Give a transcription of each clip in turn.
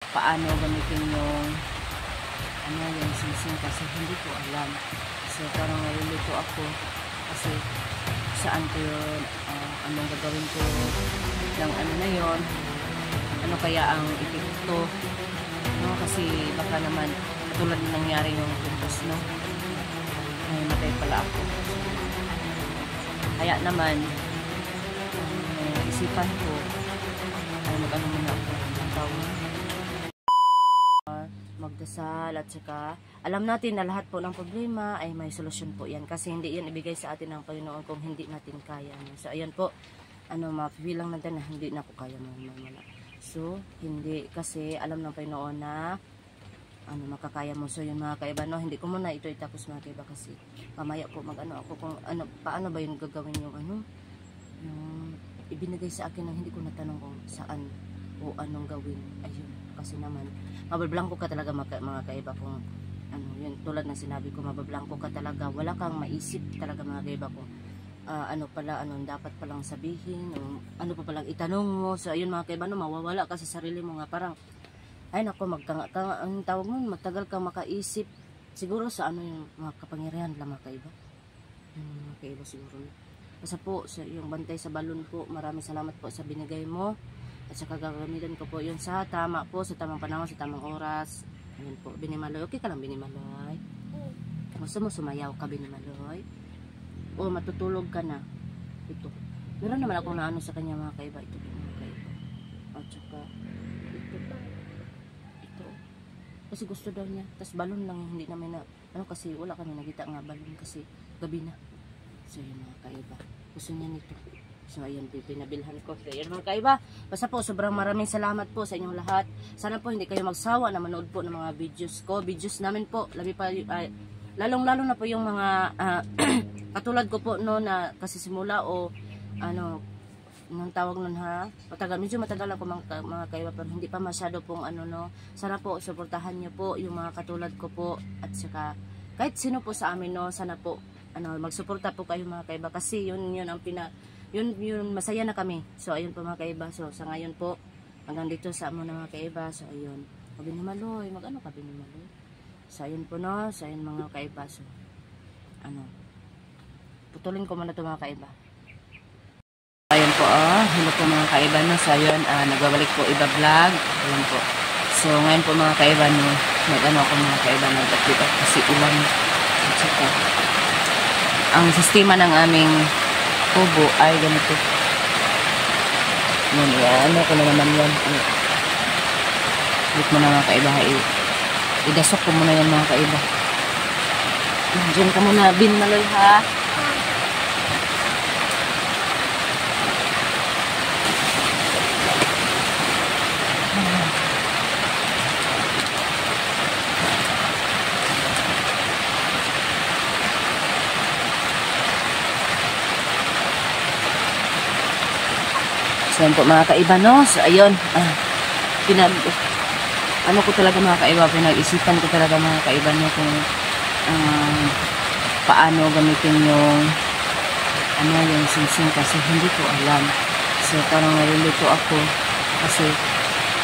paano gamitin yung yung singsing kasi hindi ko alam. So parang nalilito ako kasi saan ko yun, anong gagawin ko ng na yon, ano kaya ang epekto, no? Kasi baka naman tulad ng nangyari yung tumpos, no? Ay, matay pala ako. Kaya naman isipan ko ay mag-ano muna ako ng tawag, magdasal, at saka alam natin na lahat po ng problema ay may solusyon po yan, kasi hindi yan ibigay sa atin ng Panginoon kung hindi natin kaya. So ayan po, mapibilang natin na hindi na po kaya mamala. So hindi, kasi alam ng Panginoon na makakaya mo. So yun mga kaiba, no, hindi ko muna ito itapos mga kaiba, kasi mamaya po mag-ano ako kung paano ba yun gagawin yung yung ibinigay sa akin na hindi ko natanong kung saan o anong gawin. Ayun, kasi naman mabablangko ka talaga mga kaiba kung yun, tulad ng sinabi ko, mabablangko ka talaga, wala kang maisip talaga mga kaiba kung dapat palang sabihin, o ano pa palang itanong mo. So ayun mga kaiba, no, mawawala ka sa sarili mo nga, parang ay nako, ang tawag mo, matagal kang makaisip siguro sa yung mga kapangyarihan lang mga kaiba. Mga kaiba siguro, no? Basta po sa yung bantay sa balon po, maraming salamat po sa binigay mo, at saka gagamitin ko po yun sa tama po, sa tamang panahon, sa tamang oras. Ayun po, Binimaloy, okay ka lang Binimaloy? Gusto mo sumayaw ka Binimaloy? O matutulog ka na? Ito, meron naman akong naano sa kanya mga kaiba, ito mga kaiba, at saka ito kasi gusto daw niya, tas balon lang, hindi namin na kasi wala kami nakita nga balon kasi gabi na. So yun mga kaiba, gusto niya nito. So ayan, pinabilhan ko. So ayan mga kaiba, basta po sobrang maraming salamat po sa inyong lahat. Sana po hindi kayo magsawa na manood po ng mga videos ko, videos namin po, lalong lalo na po yung mga katulad ko po no, na kasi simula o nang tawag nun medyo matagal ako mga kaiba, pero hindi pa masyado pong no. Sana po suportahan niyo po yung mga katulad ko po, at saka kahit sino po sa amin, no, sana po magsuporta po kayo mga kaiba, kasi yun ang yun masaya na kami. So ayun po mga kaiba, so sa ngayon po hanggang dito sa muna mga kaiba. So ayun, Binimaloy, mag-ano ka Binimaloy? So ayun po, no, so ayun mga kaiba, so putulin ko muna ito mga kaiba. Ayun po, hello po mga kaiba, no, so ayun, nagbabalik po iba vlog. Ayun po, so ngayon po mga kaiba, no, mag-ano ako mga kaiba, nag-update ako kasi ulan, at saka ang sistema ng aming kubo ay ganito. Yan, ko na naman yan. Wait mo na mga kaiba, idasok ko muna yan mga kaiba. Diyan ka muna Binimaloy ha. So yan po mga kaiba, no, so ayun, ko talaga mga kaiba, pinag-isipan ko talaga mga kaiba, no, kung paano gamitin yung yung singsing, kasi hindi ko alam. So parang nalilito ako kasi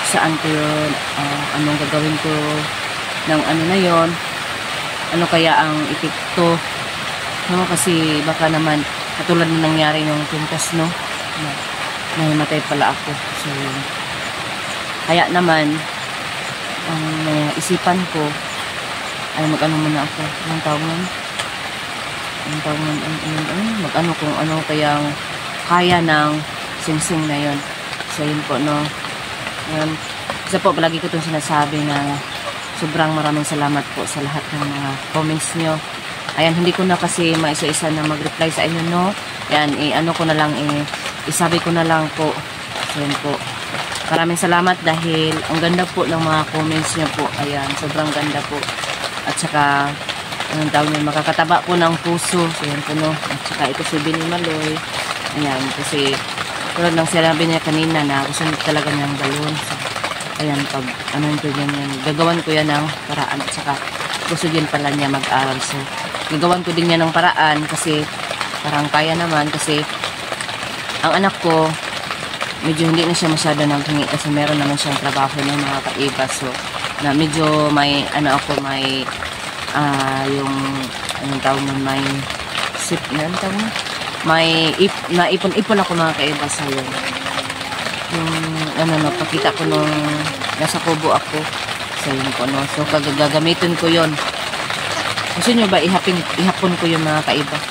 saan ko yun, anong gagawin ko ng na yon, ano kaya ang epekto, no, kasi baka naman katulad ng nangyari yung tuntas, no, nahimatay pala ako. So yun, kaya naman ang isipan ko ay mag-ano muna ako ng tawag nun, mag-ano kung ano kayang kaya ng singsing na yun. So yun po, no, yun. Isa po, palagi ko itong sinasabi na sobrang maraming salamat po sa lahat ng mga comments nyo. Ayan, hindi ko na kasi maisa-isa na mag-reply sa inyo, no. Ayan, ko na lang, isabi ko na lang po. So yun po, maraming salamat dahil ang ganda po ng mga comments niyo po. Ayan, sobrang ganda po. At saka anong tawag niyo, makakataba po ng puso. So yan po, no. At saka ito si Binimaloy. Ayan, kasi tulad ng sinabi niya kanina na gusto niya talaga niyang balon. So, ayan, pag ko yan, gagawan ko yan ng paraan. At saka gusto din pala niya mag-aral. So gagawan ko din niya ng paraan kasi parang kaya naman, kasi ang anak ko medyo hindi na siya masyado naghingi kasi meron naman siyang trabaho ng mga kaiba. So, na medyo may, ano ako, may, yung, anong tawag nun, may, sip, anong tawag nun? May, naipon-ipon ako mga kaiba sa yun. Yung, ano, no, pakita ko nung, nasa kubo ako, sa yun ko, no. So, gagamitin ko yun. Gusto nyo ba, ihapon ko yung mga kaiba?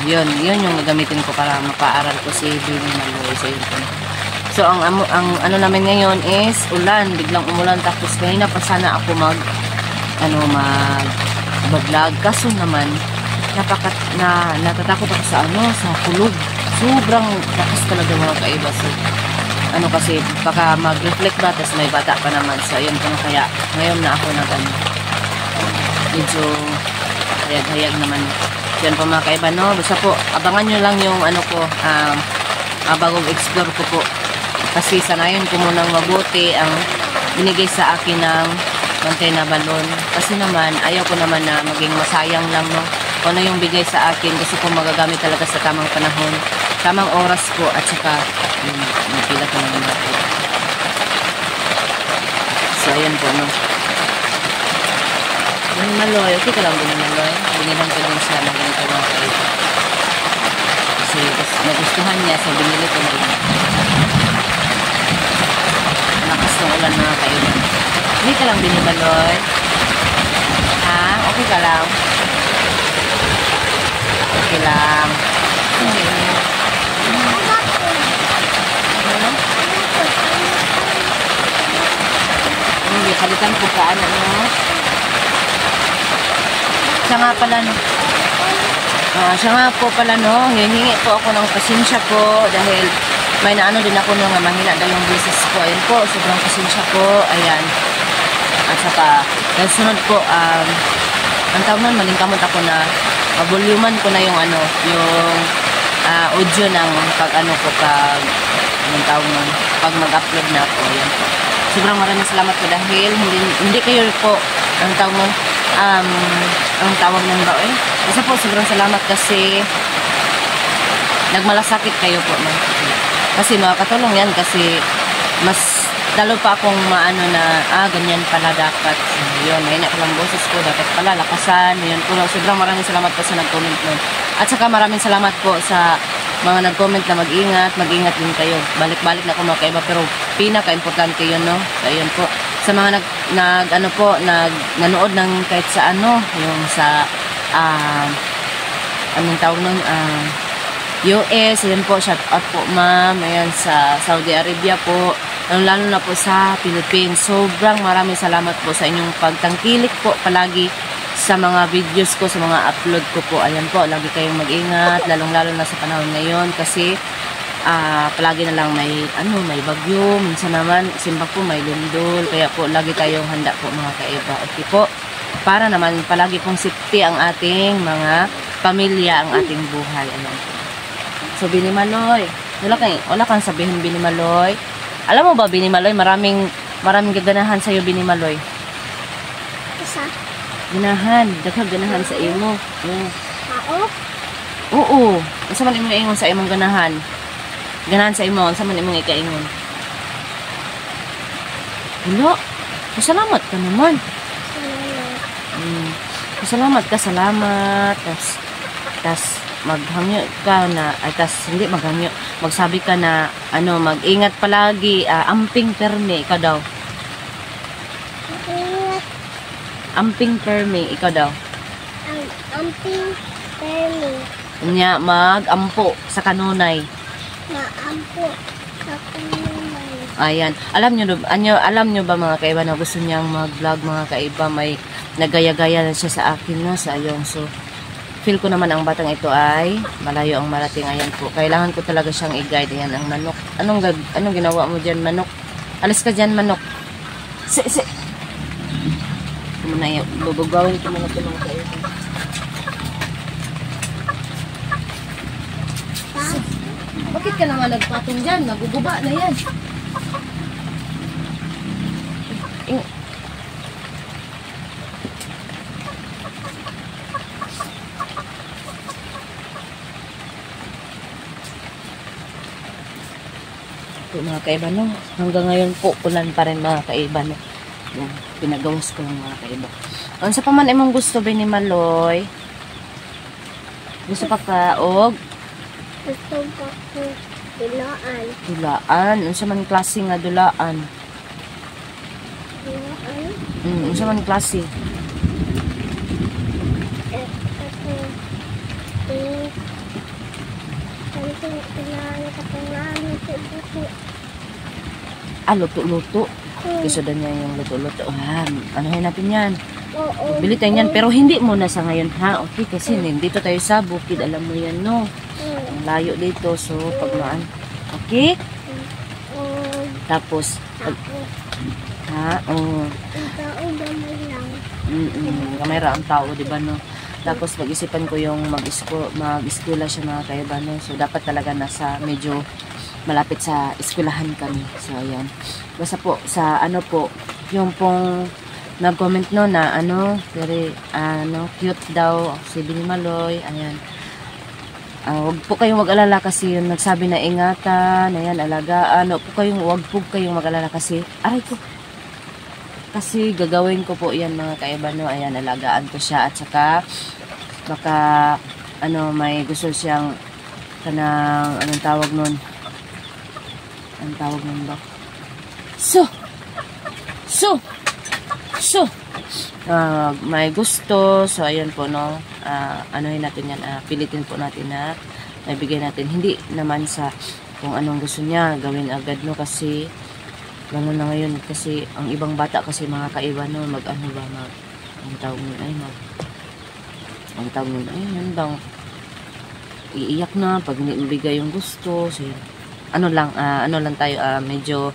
Yun yung gagamitin ko para mapaaral ko si Baby Maloy. So, ang ano namin ngayon is ulan. Biglang umulan. Tapos, kanina pa sana ako mag-vlog. Kaso naman, natatakot ako sa kulog. Sobrang lakas talaga mga kaiba. So, kasi, baka mag-reflect ba, tapos may bata pa naman. So, yun ko na kaya. Ngayon na ako medyo hayag-hayag naman. Yan po mga kaiba, no? Basta po, abangan nyo lang yung bagong explore ko po. Kasi sanayin ko munang mabuti ang binigay sa akin ng bantay na balon. Kasi naman, ayaw ko naman na maging masayang lang, no? Kung ano yung bigay sa akin, gusto ko magagamit talaga sa tamang panahon, tamang oras po, at saka, pila ko naman ako. So, ayan po, no? Yung Maloy, okay ka lang din yung Maloy. Binilan ko din siya ng ganito mga kaiba. Kasi nagustuhan niya, so binili ko na yun. Lakas ng ulan mga kaiba. Okay ka lang din yung Maloy? Ha? Okay ka lang? Okay lang. Hindi, kalitan ko ka, ano? Siya nga pala, no? Siya nga po pala, no? Hihingi po ako ng pasensya po dahil may naano din ako nung mahina daw yung business ko. Ayan po, sobrang pasensya po. Ayan. At saka, dahil sunod po, ang tawag nun, malingkamot ako na mabulyuman ko na yung yung audio ng anong tawag nun, pag mag-upload na ako. Ayan po. Sobrang maraming salamat po dahil hindi kayo po, ang tawag nun, ang tawag ng ba Kasi po sobrang salamat kasi nagmalasakit kayo po, no? Kasi makakatulong yan kasi mas lalo pa akong maano na ganyan pala dapat. Yun, ngayon ako lang boses ko, dapat pala lakasan. Yun po, sobrang maraming salamat po sa nag-comment nun. At saka maraming salamat po sa mga nag-comment na mag-ingat din kayo. Balik-balik na ako mga kaiba, pero pinaka-importante yun, no? So, ayun po. Sa mga nanood ng kahit sa yung sa anong tawag nun, US, ayan po, shout out po ma'am, ayan sa Saudi Arabia po, lalo na po sa Philippines. Sobrang maraming salamat po sa inyong pagtangkilik po palagi sa mga videos ko, sa mga upload ko po. Ayan po, lagi kayong mag-ingat, lalong-lalo na sa panahon ngayon kasi palagi na lang may bagyo, minsan naman simba po may lindol, kaya po lagi tayong handa po mga kaiba. Okay po, para naman palagi pong safety ang ating mga pamilya, ang ating buhay. Ayan po. So Bini Maloy, wala kang sabihin Bini Maloy. Alam mo ba Bini Maloy, maraming gaganahan sa iyo Bini Maloy. Isa? Ganahan sa imo. Oo? Oo. Isa man imong ingon sa imong ganahan. Ganahan sa imo, sa man imong ikaingon. Hello? Salamat ka naman. Salamat ka, salamat. Tas maghangyo ka na, hindi maghangyo, magsabi ka na, mag-ingat palagi, amping perme, ikaw daw. Amping perme, ikaw daw. Amping perme. Nya, mag-ampo sa kanunay. Maampo sa kanunay. Ayan. Alam nyo ba mga kaiba na gusto niyang mag-vlog mga kaiba, may nagaya-gaya na siya sa akin na sa ayong. So, feel ko naman ang batang ito ay malayo ang marating. Ayan po. Kailangan ko talaga siyang i-guide. Ayan ang manok. Anong ginawa mo dyan, manok? Alis ka dyan, manok. Muna yun. Bubugawin ko muna ito mga kaiba. Bakit ka naman nagpatong dyan? Naguguba na yan. mga kaiba, no? Hanggang ngayon po, ulan pa rin mga kaiba, no? Yan, pinagawas ko lang mga kaiba. Ano sa paman imong gusto ba ni Maloy? Gusto pa ka, og? Gusto pa ko dulaan. Dulaan. Ano sa man klase nga dulaan? Dulaan? Ano sa man klase? Luto-luto. Gusto niya yung luto-luto. Anuhin natin yan. Oo. Bili tayo yan. Pero hindi muna sa ngayon, ha? Okay, kasi dito tayo sa bukid. Alam mo yan, no? Ang layo dito. So, pagmaan. Okay? Tapos, ha? Oo. Kamera ang tao, di ba, no? Tapos, pag-isipan ko yung mag-eskwela siya mga kaiba, no? So, dapat talaga nasa medyo malapit sa eskwelahan kami. So, ayan. Basta po, sa ano po, yung pong nag-comment no na very, cute daw si Bini Maloy. Ayan. Huwag po kayong mag-alala kasi yung nagsabi na ingatan, ayan, alagaan. Huwag po kayong mag-alala kasi, aray ko. Kasi gagawin ko po yan mga kaiba, no? Ayan, alagaan ko siya. At saka, baka, may gusto siyang kanang, anong tawag nun? Anong tawag nun ba? May gusto. So, ayan po, no? Anuhin natin yan. Pilitin po natin na naibigay natin. Hindi naman sa kung anong gusto niya. Gawin agad, no? Kasi, gano'n na ngayon. Kasi, ang ibang bata kasi mga kaiba, no? Ang tawag nun, yan bang iiyak na pag hindi mabigay yung gusto. So, ano lang tayo, medyo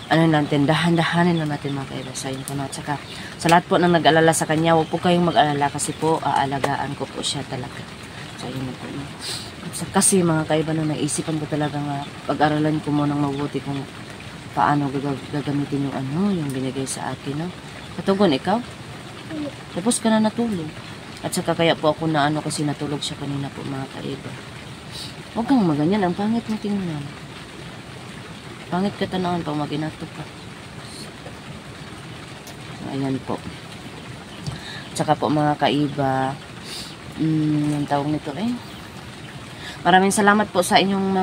dahan-dahanin lang natin mga kaiba. So, yun po na. At saka, sa lahat po ng nag-alala sa kanya, huwag po kayong mag-alala kasi po, aalagaan ko po siya talaga. So, yun po. Kasi mga kaiba, naisipan ko talaga nga, pag-aralan ko munang mabuti kung paano gagamitin yung binigay sa akin, no? Katugon, ikaw? Tapos ka na natulog. At saka kaya po ako kasi natulog siya kanina po mga kaiba. Huwag kang maganyan, ang pangit mo tingnan. Pangit ka tanawan pag maginato ka. So, ayan po. Tsaka po mga kaiba, yung tawag nito maraming salamat po sa inyong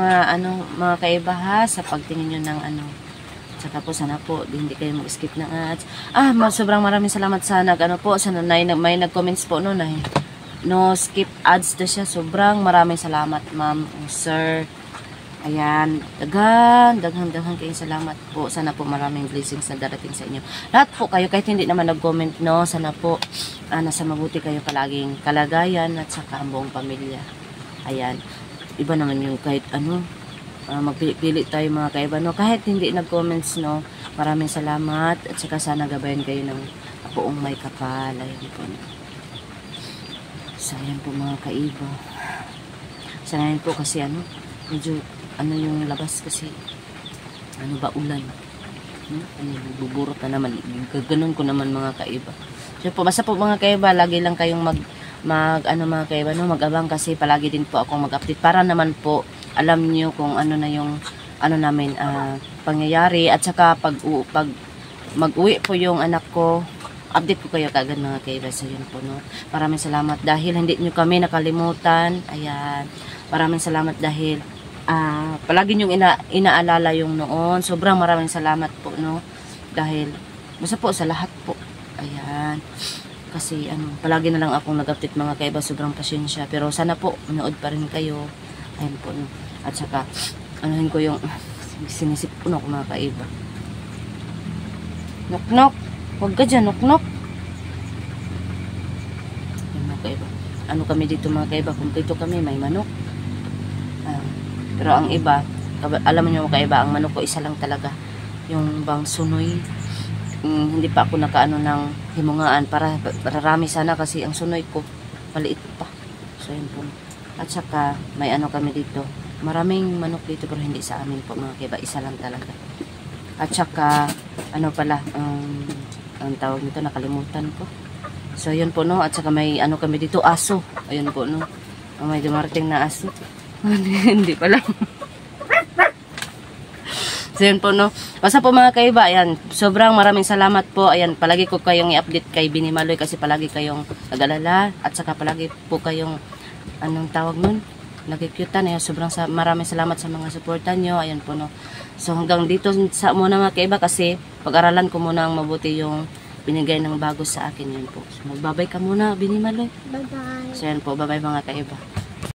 mga kaiba ha, sa pagtingin nyo ng Tsaka po sana po, hindi kayo mag-skip ng ads. Sobrang maraming salamat sa may nag-comments po no, no skip ads na siya. Sobrang maraming salamat ma'am, sir. Ayan, daghang kayong salamat po. Sana po maraming blessings na darating sa inyo. Lahat po kayo, kahit hindi naman nag-comment, no, sana po nasa mabuti kayo palaging kalagayan at saka ang buong pamilya. Ayan, iba naman yung kahit magpili tayo mga kaiba, no, kahit hindi nag-comments, no, maraming salamat at saka sana gabayan kayo ng buong may kapal. Ayan po. So, ayan po mga kaiba. Sanayin po kasi medyo yung labas kasi ulan, buburot na naman, gaganon ko naman mga kaiba. So po, basta po mga kaiba, lagi lang kayong mga kaiba, no, mag-abang kasi palagi din po akong mag-update para naman po alam niyo kung na yung namin pangyayari. At saka pag mag-uwi po yung anak ko, update ko kayo kaagad mga kaiba. So yun po, no, maraming salamat dahil hindi nyo kami nakalimutan. Ayan, maraming salamat dahil palagi niyong inaalala yung noon. Sobrang maraming salamat po, no, dahil basta po sa lahat po. Ayan, kasi palagi na lang akong nag-update mga kaiba. Sobrang pasyensya, pero sana po manood pa rin kayo. Ayan po, no. At saka anuhin ko yung sinisip ko na mga kaiba. Knock. Huwag ka dyan, knock. Ayan mga kaiba, kami dito mga kaiba, kumpleto kami, may manok. Pero ang iba, alam niyo mga kaiba, ang manok ko isa lang talaga, yung bang sunoy. Hindi pa ako nakaano ng himungaan para rami sana kasi ang sunoy ko maliit pa. So yun po. At saka may kami dito, maraming manok dito pero hindi sa amin po mga kaiba, isa lang talaga. At saka ang tawag nito, nakalimutan ko. So yun po, no. At saka may kami dito, aso. Ayun po, no. May dumarating na aso. Hindi pa lang. So yun po, no. Basta po mga kaiba, ayan, sobrang maraming salamat po. Ayan, palagi ko kayong i-update kay Bini Maloy kasi palagi kayong nag-alala at saka palagi po kayong, anong tawag nun? Nagkikyutan. Ayan, sobrang maraming salamat sa mga suporta nyo. Ayan po, no. So hanggang dito sa muna mga kaiba kasi pag-aralan ko muna ang mabuti yung binigay ng bago sa akin. Yun po. So, magbabay ka muna, Bini Maloy. Bye-bye. So yan po, bye-bye mga kaiba.